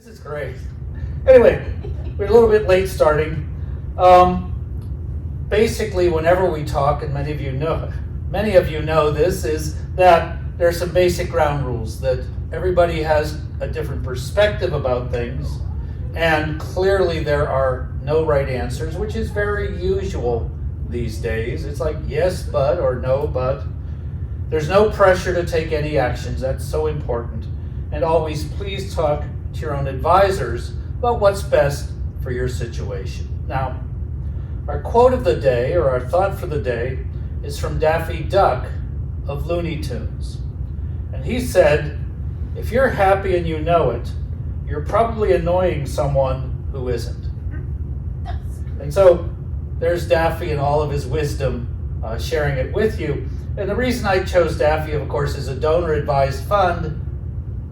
This is great. Anyway, we're a little bit late starting. Basically, whenever we talk, and many of you know this, is that there are some basic ground rules that everybody has a different perspective about things, and clearly there are no right answers, which is very usual these days. It's like yes, but, or no, but. There's no pressure to take any actions. That's so important. And always please talk to your own advisors about what's best for your situation. Now, our quote of the day, or our thought for the day, is from Daffy Duck of Looney Tunes. And he said, if you're happy and you know it, you're probably annoying someone who isn't. And so there's Daffy and all of his wisdom sharing it with you. And the reason I chose Daffy, of course, is a donor-advised fund.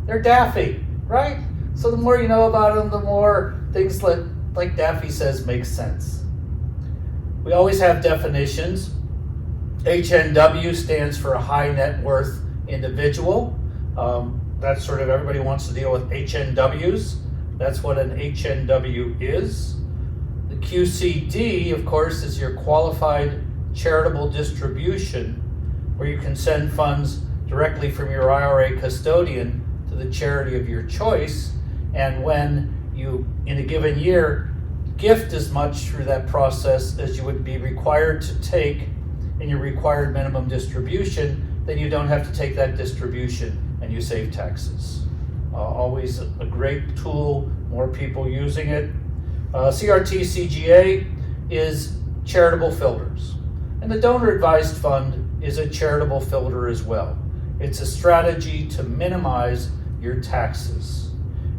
They're Daffy, right? So the more you know about them, the more things like Daffy says make sense. We always have definitions. HNW stands for a high net worth individual. That's sort of, everybody wants to deal with HNWs. That's what an HNW is. The QCD, of course, is your qualified charitable distribution, where you can send funds directly from your IRA custodian to the charity of your choice. And when you, in a given year, gift as much through that process as you would be required to take in your required minimum distribution, then you don't have to take that distribution and you save taxes. Always a great tool, more people using it. CRT CGA is charitable filters. And the donor advised fund is a charitable filter as well. It's a strategy to minimize your taxes.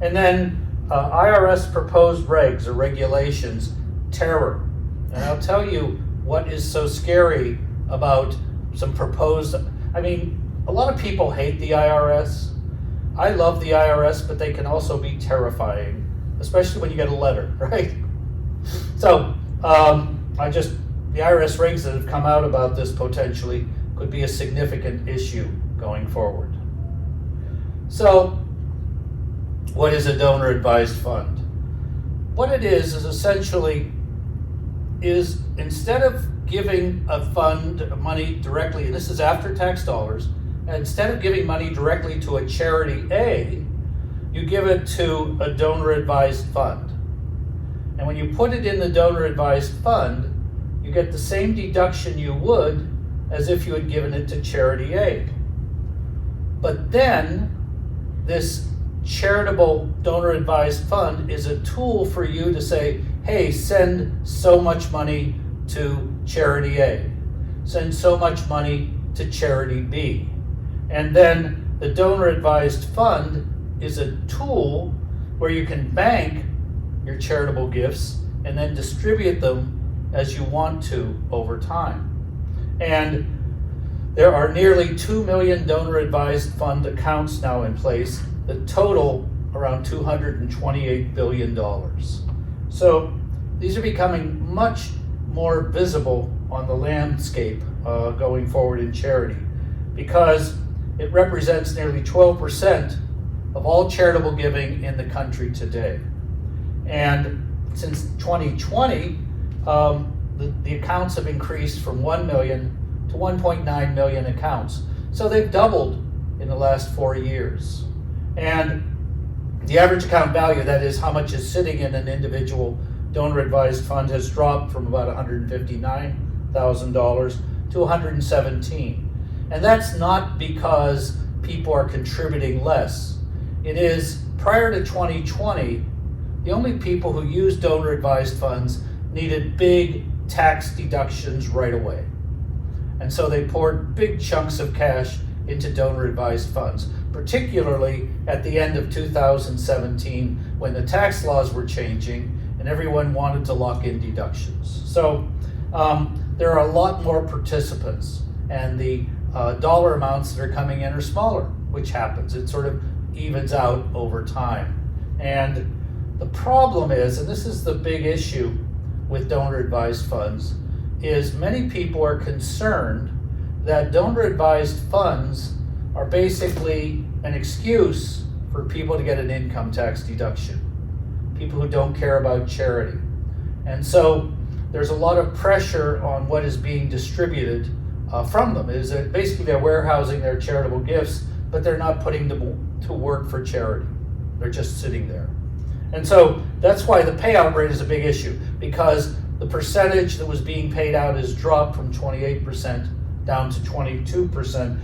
And then IRS proposed regs or regulations, terror. And I'll tell you what is so scary about some proposed, a lot of people hate the IRS. I love the IRS, but they can also be terrifying, especially when you get a letter, right? So the IRS regs that have come out about this potentially could be a significant issue going forward. So, what is a donor advised fund? What it is essentially instead of giving a fund money directly, and this is after tax dollars, and instead of giving money directly to a charity A, you give it to a donor advised fund. And when you put it in the donor advised fund, you get the same deduction you would as if you had given it to charity A. But then this charitable donor advised fund is a tool for you to say, hey, send so much money to charity A, send so much money to charity B. And then the donor advised fund is a tool where you can bank your charitable gifts and then distribute them as you want to over time. And there are nearly 2 million donor advised fund accounts now in place that total around $228 billion. So these are becoming much more visible on the landscape going forward in charity, because it represents nearly 12% of all charitable giving in the country today. And since 2020, the accounts have increased from 1 million to 1.9 million accounts. So they've doubled in the last 4 years. And the average account value, that is how much is sitting in an individual donor advised fund, has dropped from about $159,000 to $117,000. And that's not because people are contributing less. It is, prior to 2020, the only people who used donor advised funds needed big tax deductions right away. And so they poured big chunks of cash into donor advised funds, particularly at the end of 2017 when the tax laws were changing and everyone wanted to lock in deductions. So there are a lot more participants, and the dollar amounts that are coming in are smaller, which happens. It sort of evens out over time. And the problem is, and this is the big issue with donor advised funds, is many people are concerned that donor advised funds are basically an excuse for people to get an income tax deduction, people who don't care about charity. And so there's a lot of pressure on what is being distributed from them. Is that basically they're warehousing their charitable gifts, but they're not putting them to work for charity. They're just sitting there. And so that's why the payout rate is a big issue, because the percentage that was being paid out has dropped from 28% down to 22%.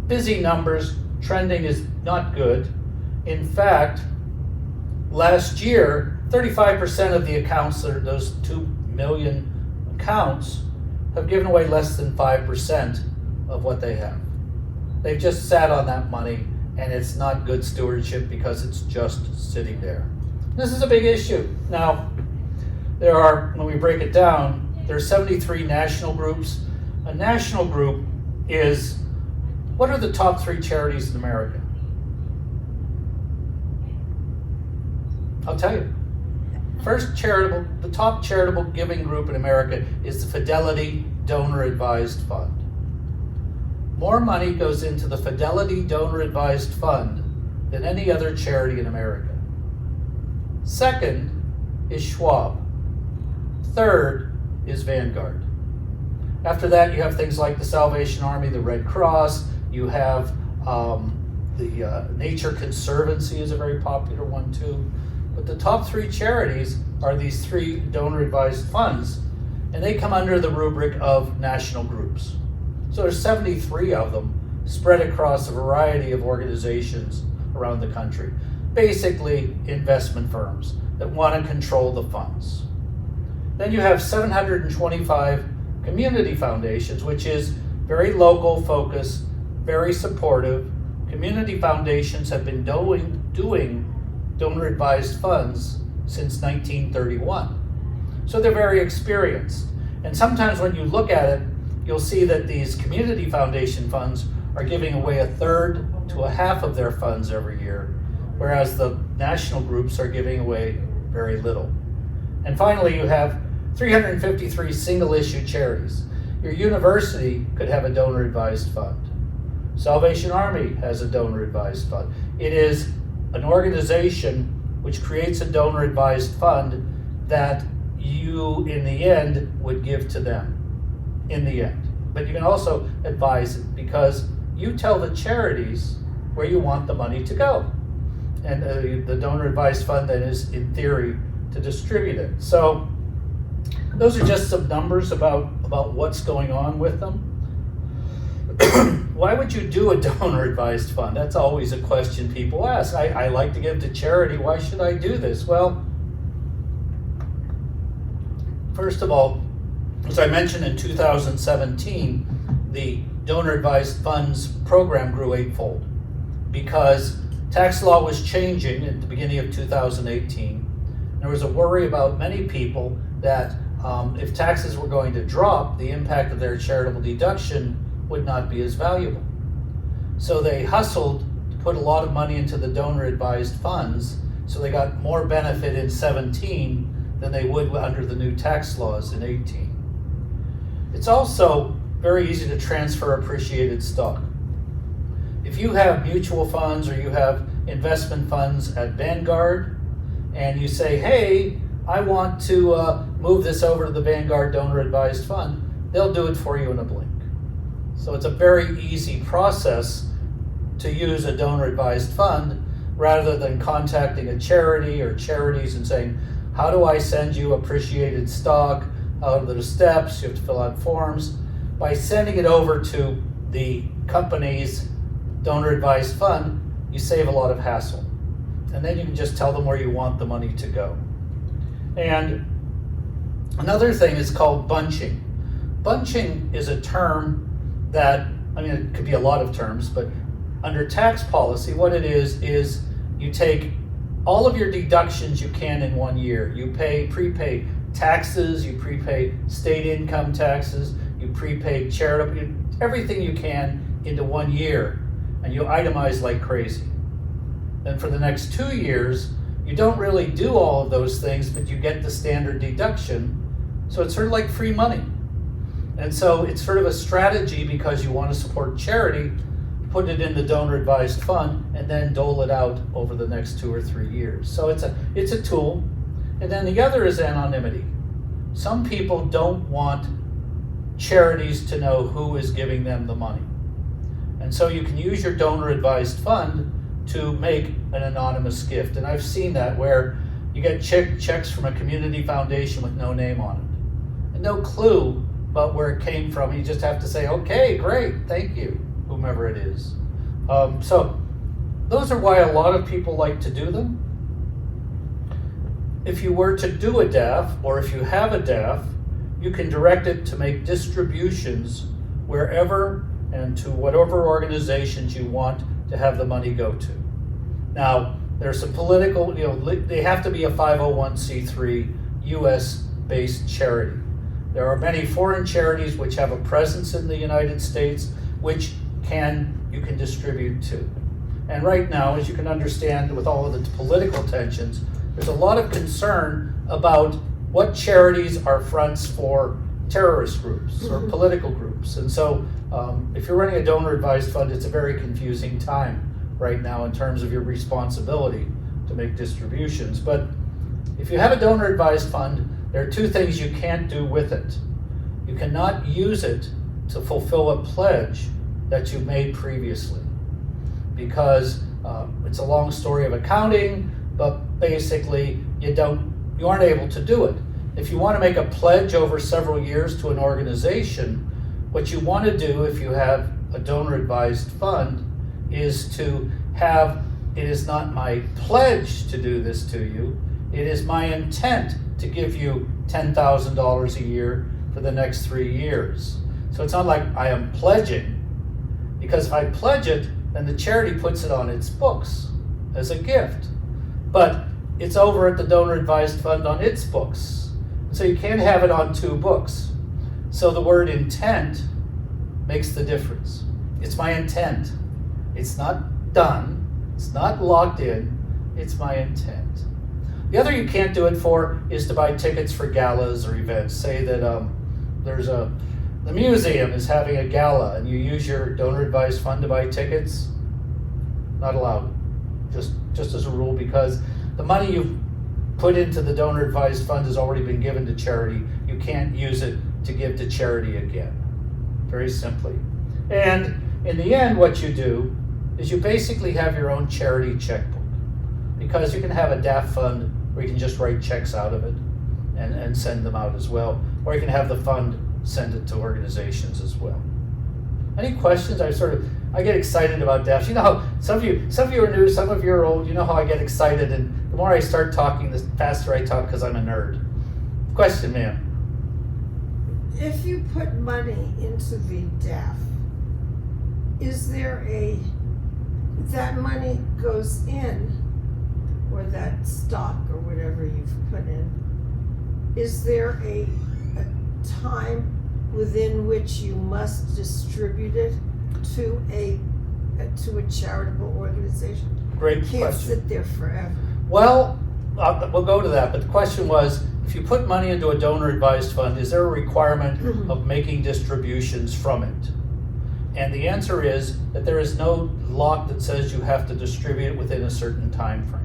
Busy numbers, trending is not good. In fact, last year, 35% of the accounts, those 2 million accounts, have given away less than 5% of what they have. They've just sat on that money, and it's not good stewardship because it's just sitting there. This is a big issue. Now, there are, when we break it down, there are 73 national groups. A national group is, what are the top 3 charities in America? I'll tell you. First the top charitable giving group in America is the Fidelity Donor Advised Fund. More money goes into the Fidelity Donor Advised Fund than any other charity in America. Second is Schwab. Third is Vanguard. After that, you have things like the Salvation Army, the Red Cross. You have the Nature Conservancy is a very popular one too. But the top 3 charities are these 3 donor-advised funds, and they come under the rubric of national groups. So there's 73 of them spread across a variety of organizations around the country. Basically, investment firms that want to control the funds. Then you have 725 community foundations, which is very local focused, very supportive. Community foundations have been doing donor-advised funds since 1931. So they're very experienced. And sometimes when you look at it, you'll see that these community foundation funds are giving away 1/3 to 1/2 of their funds every year, whereas the national groups are giving away very little. And finally, you have 353 single-issue charities. Your university could have a donor-advised fund. Salvation Army has a donor-advised fund. It is an organization which creates a donor-advised fund that you, in the end, would give to them, in the end. But you can also advise it because you tell the charities where you want the money to go. And the donor-advised fund then is, in theory, to distribute it. So those are just some numbers about what's going on with them. Why would you do a donor-advised fund? That's always a question people ask. I like to give to charity. Why should I do this? Well, first of all, as I mentioned in 2017, the donor-advised funds program grew 8-fold because tax law was changing at the beginning of 2018. There was a worry about many people that if taxes were going to drop, the impact of their charitable deduction would not be as valuable. So they hustled to put a lot of money into the donor-advised funds, so they got more benefit in 17 than they would under the new tax laws in 18. It's also very easy to transfer appreciated stock. If you have mutual funds or you have investment funds at Vanguard, and you say, hey, I want to move this over to the Vanguard Donor Advised Fund, they'll do it for you in a blink. So it's a very easy process to use a donor advised fund rather than contacting a charity or charities and saying, how do I send you appreciated stock? How are the steps? You have to fill out forms. By sending it over to the company's donor advised fund, you save a lot of hassle. And then you can just tell them where you want the money to go. And another thing is called bunching. Bunching is a term that, it could be a lot of terms, but under tax policy, what it is you take all of your deductions you can in 1 year. You prepay taxes, you prepay state income taxes, you prepay charitable, everything you can into 1 year, and you itemize like crazy. Then for the next 2 years, you don't really do all of those things, but you get the standard deduction. So it's sort of like free money. And so it's sort of a strategy because you want to support charity, put it in the donor advised fund, and then dole it out over the next 2 or 3 years. So it's a tool. And then the other is anonymity. Some people don't want charities to know who is giving them the money. And so you can use your donor advised fund to make an anonymous gift. And I've seen that where you get checks from a community foundation with no name on it and no clue about where it came from. You just have to say, okay, great, thank you, whomever it is. So those are why a lot of people like to do them. If you were to do a DAF, or if you have a DAF, you can direct it to make distributions wherever and to whatever organizations you want to have the money go to. Now, there's some political, they have to be a 501c3 US-based charity. There are many foreign charities which have a presence in the United States, which you can distribute to. And right now, as you can understand with all of the political tensions, there's a lot of concern about what charities are fronts for terrorist groups or political groups. And so if you're running a donor advised fund, it's a very confusing time right now in terms of your responsibility to make distributions. But if you have a donor advised fund, there are two things you can't do with it. You cannot use it to fulfill a pledge that you made previously, because it's a long story of accounting, but basically you aren't able to do it. If you want to make a pledge over several years to an organization, what you want to do if you have a donor advised fund is to have, it is not my pledge to do this to you, it is my intent to give you $10,000 a year for the next 3 years. So it's not like I am pledging, because if I pledge it, then the charity puts it on its books as a gift. But it's over at the donor advised fund on its books. So you can't have it on two books. So the word intent makes the difference. It's my intent. It's not done. It's not locked in. It's my intent. The other you can't do it for is to buy tickets for galas or events. Say that the museum is having a gala and you use your donor advised fund to buy tickets. Not allowed. Just as a rule, because the money you've put into the donor advised fund has already been given to charity. You can't use it to give to charity again. Very simply. And in the end, what you do is you basically have your own charity checkbook, because you can have a DAF fund where you can just write checks out of it and send them out as well, or you can have the fund send it to organizations as well. Any questions? I get excited about DAFs. You know how some of you are new, some of you are old. You know how I get excited, and the more I start talking, the faster I talk because I'm a nerd. Question, ma'am. If you put money into the DAF, is there that money goes in, or that stock or whatever you've put in, is there a time within which you must distribute it to a charitable organization? Great question. Can't sit there forever. Well, we'll go to that, but the question was, if you put money into a donor advised fund, is there a requirement of making distributions from it? And the answer is that there is no lock that says you have to distribute it within a certain time frame.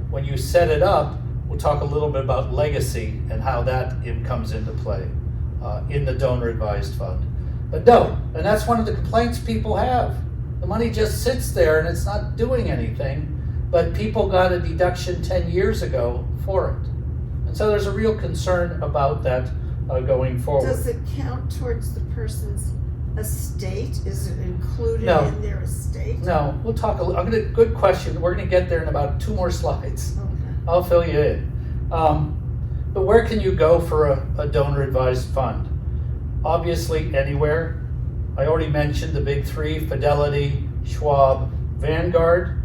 When you set it up, we'll talk a little bit about legacy and how that comes into play in the donor advised fund. But no, and that's one of the complaints people have. The money just sits there and it's not doing anything, but people got a deduction 10 years ago for it. And so there's a real concern about that going forward. Does it count towards the person's estate? Is it included in their estate? No, we'll talk good question. We're gonna get there in about 2 more slides. Okay. I'll fill you in. But where can you go for a donor advised fund? Obviously anywhere. I already mentioned the big 3, Fidelity, Schwab, Vanguard.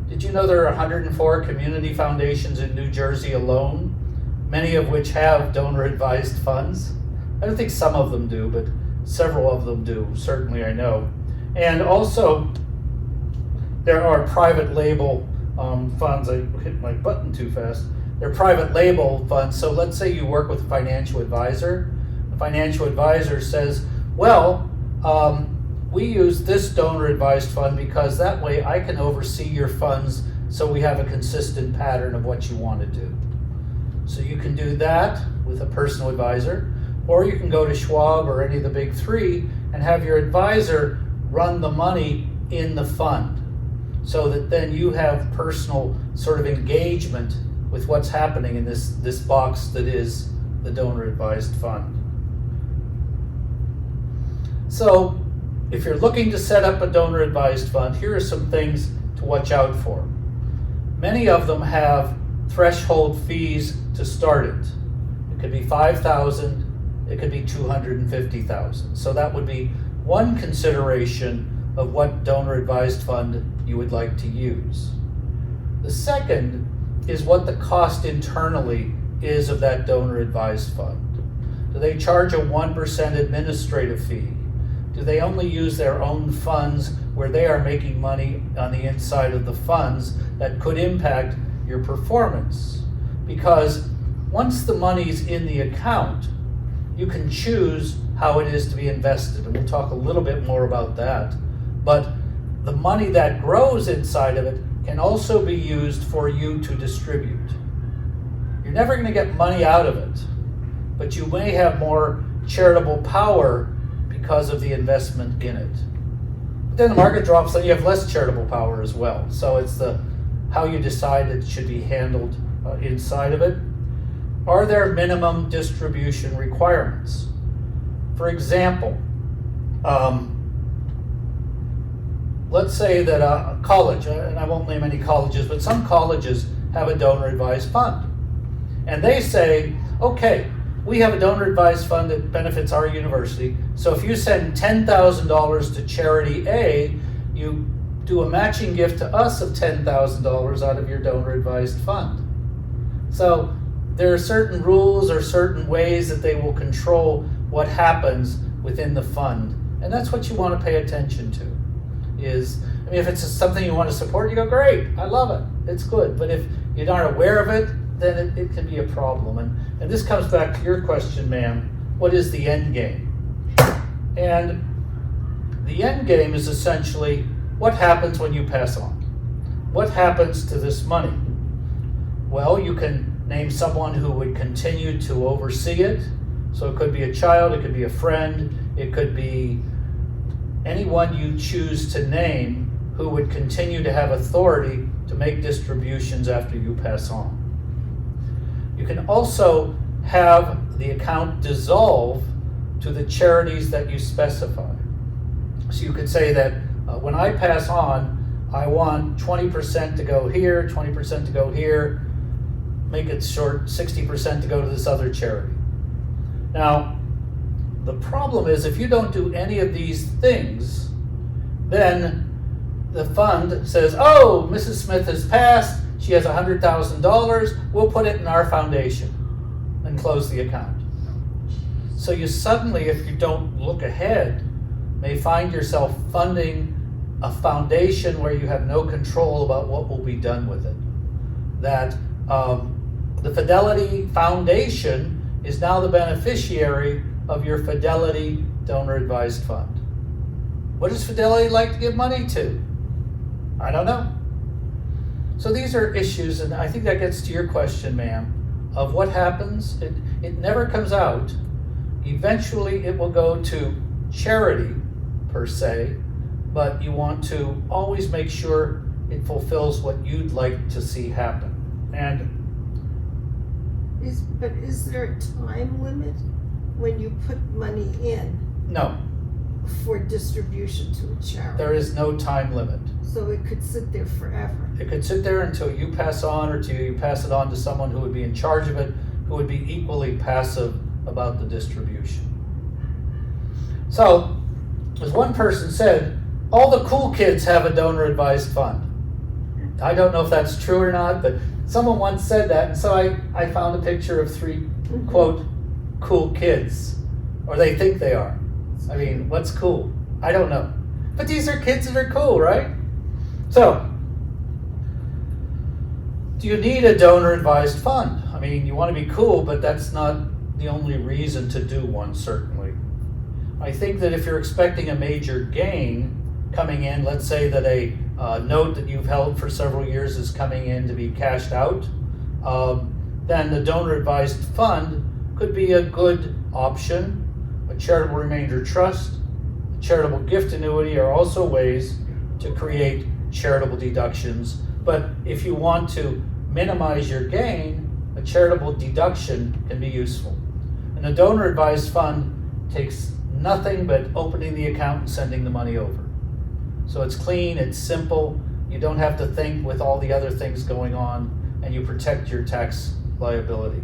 Did you know there are 104 community foundations in New Jersey alone, many of which have donor advised funds? I don't think some of them do, but several of them do, certainly I know. And also, there are private label funds. I hit my button too fast. They're private label funds. So let's say you work with a financial advisor. The financial advisor says, well, we use this donor advised fund because that way I can oversee your funds so we have a consistent pattern of what you want to do. So you can do that with a personal advisor, or you can go to Schwab or any of the big three and have your advisor run the money in the fund so that then you have personal sort of engagement with what's happening in this box that is the donor advised fund. So if you're looking to set up a donor advised fund, here are some things to watch out for. Many of them have threshold fees to start it. It could be $5,000, it could be $250,000. So that would be one consideration of what donor advised fund you would like to use. The second is what the cost internally is of that donor advised fund. Do they charge a 1% administrative fee? Do they only use their own funds where they are making money on the inside of the funds that could impact your performance? Because once the money's in the account, you can choose how it is to be invested, and we'll talk a little bit more about that. But the money that grows inside of it can also be used for you to distribute. You're never going to get money out of it, but you may have more charitable power because of the investment in it. But then the market drops, then you have less charitable power as well. So it's how you decide it should be handled inside of it. Are there minimum distribution requirements? For example, let's say that a college, and I won't name any colleges, but some colleges have a donor advised fund. And they say, okay, we have a donor advised fund that benefits our university. So if you send $10,000 to charity A, you do a matching gift to us of $10,000 out of your donor advised fund. So there are certain rules or certain ways that they will control what happens within the fund. And that's what you want to pay attention to. If it's something you want to support, you go, great, I love it, it's good. But if you aren't aware of it, then it can be a problem. And this comes back to your question, ma'am, what is the end game? And the end game is essentially what happens when you pass on. What happens to this money? Well, you can name someone who would continue to oversee it. So it could be a child, it could be a friend, it could be anyone you choose to name who would continue to have authority to make distributions after you pass on. You can also have the account dissolve to the charities that you specify. So you could say that when I pass on, I want 20% to go here, 20% to go here, make it short, 60% to go to this other charity. Now, the problem is if you don't do any of these things, then the fund says, oh, Mrs. Smith has passed, she has $100,000, we'll put it in our foundation and close the account. So you suddenly, if you don't look ahead, may find yourself funding a foundation where you have no control about what will be done with it. That the Fidelity Foundation is now the beneficiary of your Fidelity Donor Advised Fund. What does Fidelity like to give money to? I don't know. So these are issues, and I think that gets to your question, ma'am, of what happens. It never comes out. Eventually it will go to charity, per se, but you want to always make sure it fulfills what you'd like to see happen. And is there a time limit when you put money in? No. For distribution to a charity? There is no time limit. So it could sit there forever? It could sit there until you pass on, or till you pass it on to someone who would be in charge of it, who would be equally passive about the distribution. So, as one person said, all the cool kids have a donor advised fund. I don't know if that's true or not, but someone once said that, and so I found a picture of three, quote, cool kids. Or they think they are. I mean, what's cool? I don't know. But these are kids that are cool, right? So, do you need a donor advised fund? I mean, you want to be cool, but that's not the only reason to do one, certainly. I think that if you're expecting a major gain coming in, let's say that a note that you've held for several years is coming in to be cashed out, then the donor advised fund could be a good option. A charitable remainder trust, a charitable gift annuity are also ways to create charitable deductions. But if you want to minimize your gain, a charitable deduction can be useful. And a donor advised fund takes nothing but opening the account and sending the money over. So it's clean, it's simple, you don't have to think with all the other things going on, and you protect your tax liability.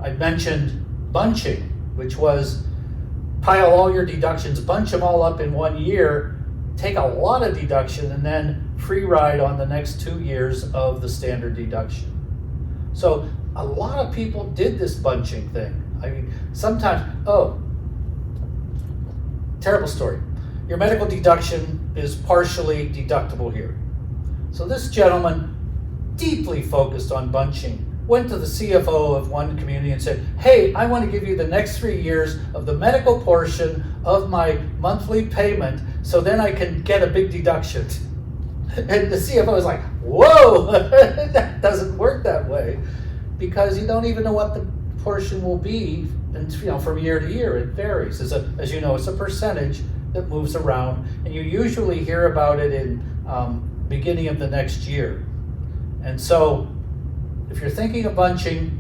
I mentioned bunching, which was pile all your deductions, bunch them all up in 1 year, take a lot of deduction, and then free ride on the next 2 years of the standard deduction. So a lot of people did this bunching thing. I mean, sometimes, terrible story. Your medical deduction is partially deductible here. So this gentleman, deeply focused on bunching, went to the CFO of one community and said, hey, I want to give you the next 3 years of the medical portion of my monthly payment so then I can get a big deduction. And the CFO was like, whoa, that doesn't work that way, because you don't even know what the portion will be, and from year to year it varies. As you know, it's a percentage that moves around, and you usually hear about it in beginning of the next year. And so if you're thinking of bunching,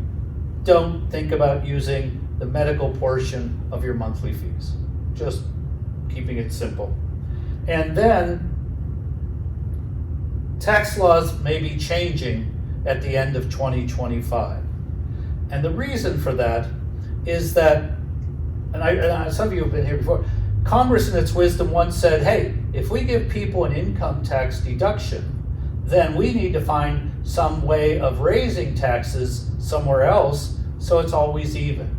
don't think about using the medical portion of your monthly fees. Just keeping it simple. And then tax laws may be changing at the end of 2025. And the reason for that is that, and some of you have been here before, Congress in its wisdom once said, hey, if we give people an income tax deduction, then we need to find some way of raising taxes somewhere else so it's always even.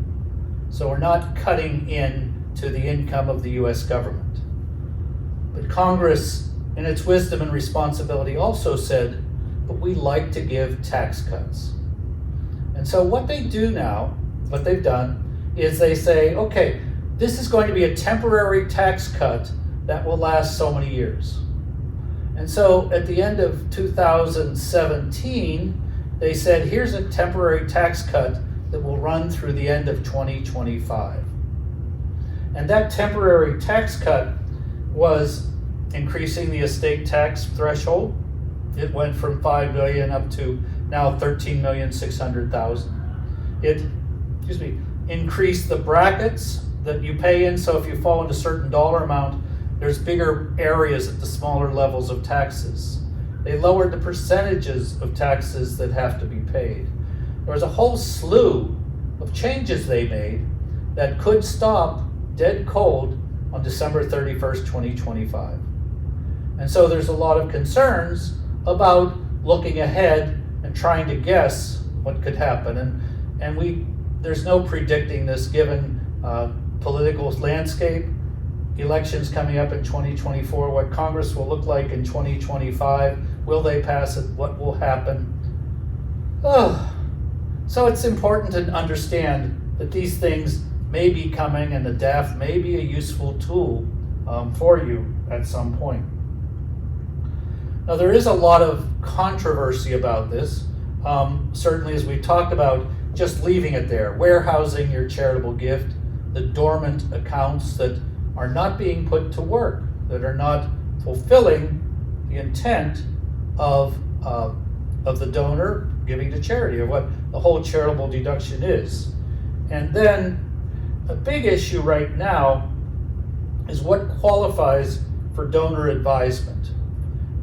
So we're not cutting in to the income of the US government. But Congress, in its wisdom and responsibility, also said, but we like to give tax cuts. And so what they do now, what they've done, is they say, okay, this is going to be a temporary tax cut that will last so many years. And so at the end of 2017, they said, here's a temporary tax cut that will run through the end of 2025. And that temporary tax cut was increasing the estate tax threshold. It went from $5 million up to now $13,600,000. It, increased the brackets that you pay in. So if you fall into a certain dollar amount, there's bigger areas at the smaller levels of taxes. They lowered the percentages of taxes that have to be paid. There was a whole slew of changes they made that could stop dead cold on December 31st, 2025. And so there's a lot of concerns about looking ahead and trying to guess what could happen. And there's no predicting this given political landscape, elections coming up in 2024, what Congress will look like in 2025, will they pass it, what will happen. So it's important to understand that these things may be coming, and the DAF may be a useful tool for you at some point. Now, there is a lot of controversy about this. Certainly, as we talked about, just leaving it there, warehousing your charitable gift, the dormant accounts that are not being put to work, that are not fulfilling the intent of the donor giving to charity, or what the whole charitable deduction is. And then a big issue right now is what qualifies for donor advisement.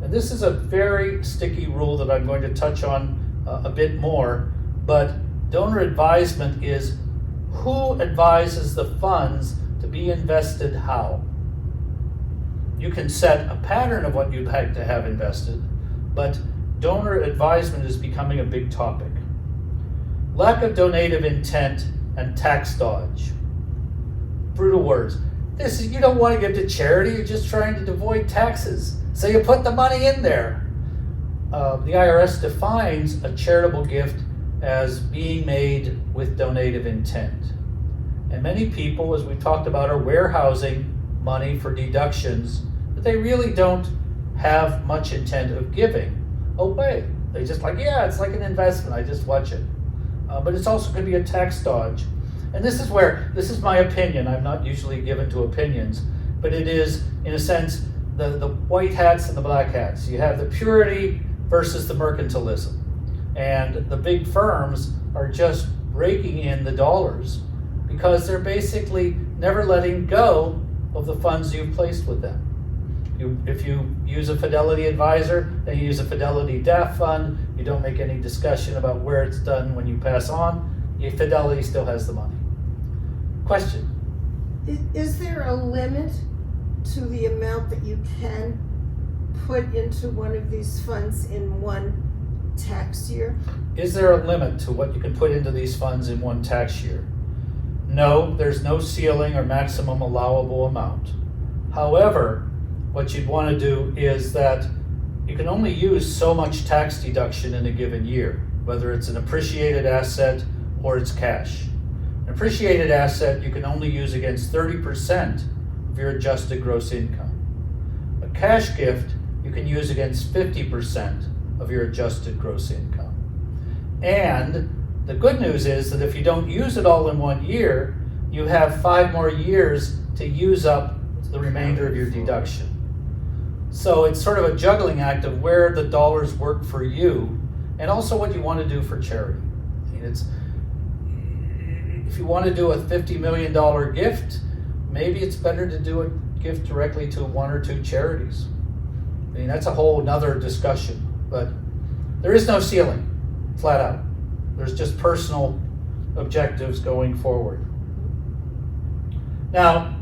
And this is a very sticky rule that I'm going to touch on a bit more, but donor advisement is who advises the funds to be invested how. You can set a pattern of what you'd like to have invested, but donor advisement is becoming a big topic. Lack of donative intent and tax dodge. Brutal words. You don't want to give to charity, you're just trying to avoid taxes. So you put the money in there. The IRS defines a charitable gift as being made with donative intent. And many people, as we talked about, are warehousing money for deductions that they really don't have much intent of giving away. They just like, yeah, it's like an investment, I just watch it. But it's also going to be a tax dodge. And this is my opinion. I'm not usually given to opinions, but it is, in a sense, the white hats and the black hats. You have the purity versus the mercantilism. And the big firms are just raking in the dollars because they're basically never letting go of the funds you've placed with them. If you use a Fidelity advisor, then you use a Fidelity DAF fund, you don't make any discussion about where it's done when you pass on, Fidelity still has the money. Question? Is there a limit to the amount that you can put into one of these funds in one tax year? Is there a limit to what you can put into these funds in one tax year? No, there's no ceiling or maximum allowable amount. However, what you'd want to do is that you can only use so much tax deduction in a given year, whether it's an appreciated asset or it's cash. An appreciated asset you can only use against 30% of your adjusted gross income. A cash gift you can use against 50% of your adjusted gross income. And the good news is that if you don't use it all in 1 year, you have 5 more years to use up the remainder of your deduction. So it's sort of a juggling act of where the dollars work for you and also what you want to do for charity. I mean, if you want to do a $50 million gift, maybe it's better to do a gift directly to 1 or 2 charities. I mean, that's a whole nother discussion, but there is no ceiling, flat out. There's just personal objectives going forward. Now,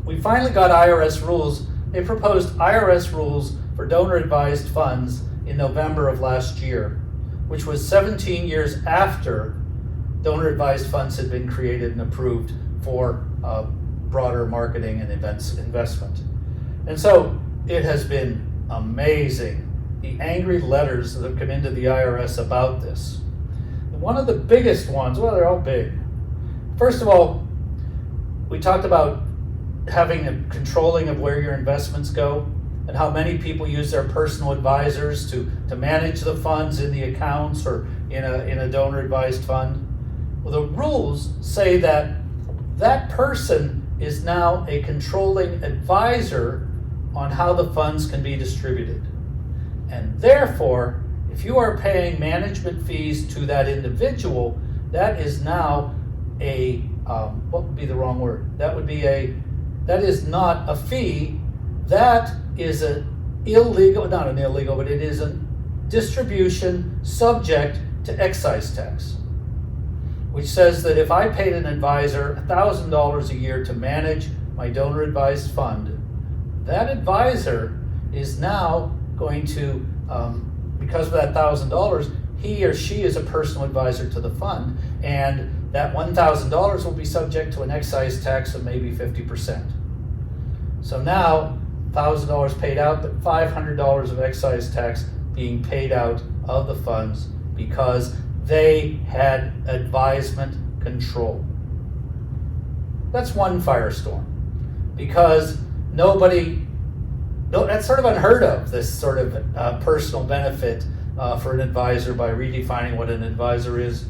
we finally got IRS rules. They proposed IRS rules for donor-advised funds in November of last year, which was 17 years after donor-advised funds had been created and approved for broader marketing and investment. And so it has been amazing, the angry letters that have come into the IRS about this. One of the biggest ones, well, they're all big. First of all, we talked about having a controlling of where your investments go and how many people use their personal advisors to manage the funds in the accounts or in a donor advised fund. Well, the rules say that that person is now a controlling advisor on how the funds can be distributed. And therefore, if you are paying management fees to that individual, that is now what would be the wrong word? That is not a fee. That is not an illegal, but it is a distribution subject to excise tax, which says that if I paid an advisor $1,000 a year to manage my donor advised fund, that advisor is now going to, because of that $1,000, he or she is a personal advisor to the fund, and that $1,000 will be subject to an excise tax of maybe 50%. So now, $1,000 paid out, but $500 of excise tax being paid out of the funds because they had advisement control. That's one firestorm, because that's sort of unheard of, this sort of personal benefit for an advisor by redefining what an advisor is.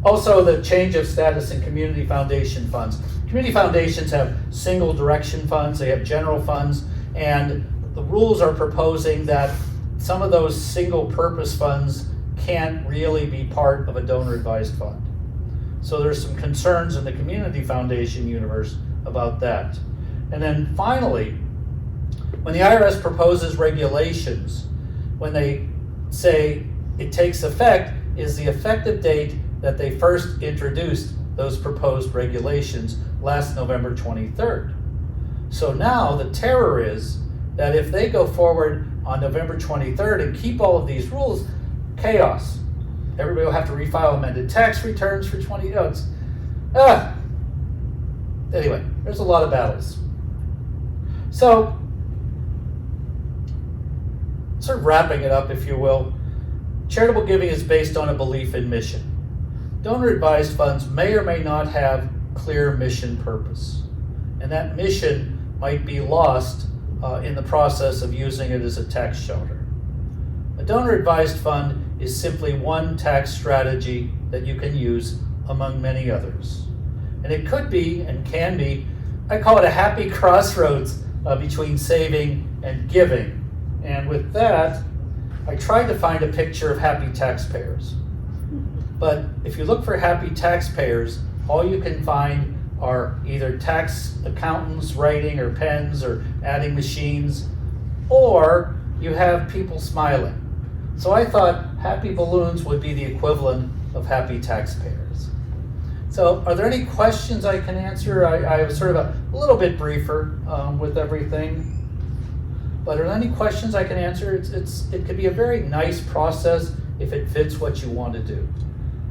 Also, the change of status in community foundation funds. Community foundations have single direction funds, they have general funds, and the rules are proposing that some of those single purpose funds can't really be part of a donor advised fund. So there's some concerns in the community foundation universe about that. And then finally, when the IRS proposes regulations, when they say it takes effect, is the effective date that they first introduced those proposed regulations last November 23rd. So now the terror is that if they go forward on November 23rd and keep all of these rules, chaos. Everybody will have to refile amended tax returns for 20 years. Anyway, there's a lot of battles. So, sort of wrapping it up, if you will, charitable giving is based on a belief in mission. Donor advised funds may or may not have clear mission purpose. And that mission might be lost in the process of using it as a tax shelter. A donor advised fund is simply one tax strategy that you can use among many others. And it could be and can be, I call it a happy crossroads between saving and giving. And with that, I tried to find a picture of happy taxpayers. But if you look for happy taxpayers, all you can find are either tax accountants writing or pens or adding machines, or you have people smiling. So I thought happy balloons would be the equivalent of happy taxpayers. So are there any questions I can answer? I was sort of a little bit briefer with everything. But are there any questions I can answer? It could be a very nice process if it fits what you want to do.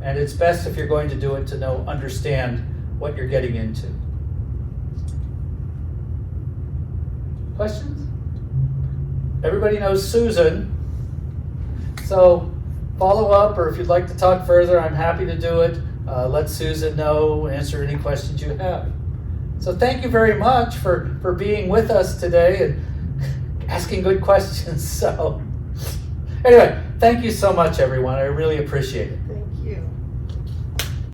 And it's best if you're going to do it to understand what you're getting into. Questions? Everybody knows Susan. So follow up, or if you'd like to talk further, I'm happy to do it. Let Susan know, answer any questions you have. So thank you very much for being with us today and asking good questions. So anyway, thank you so much, everyone. I really appreciate it. Thank you.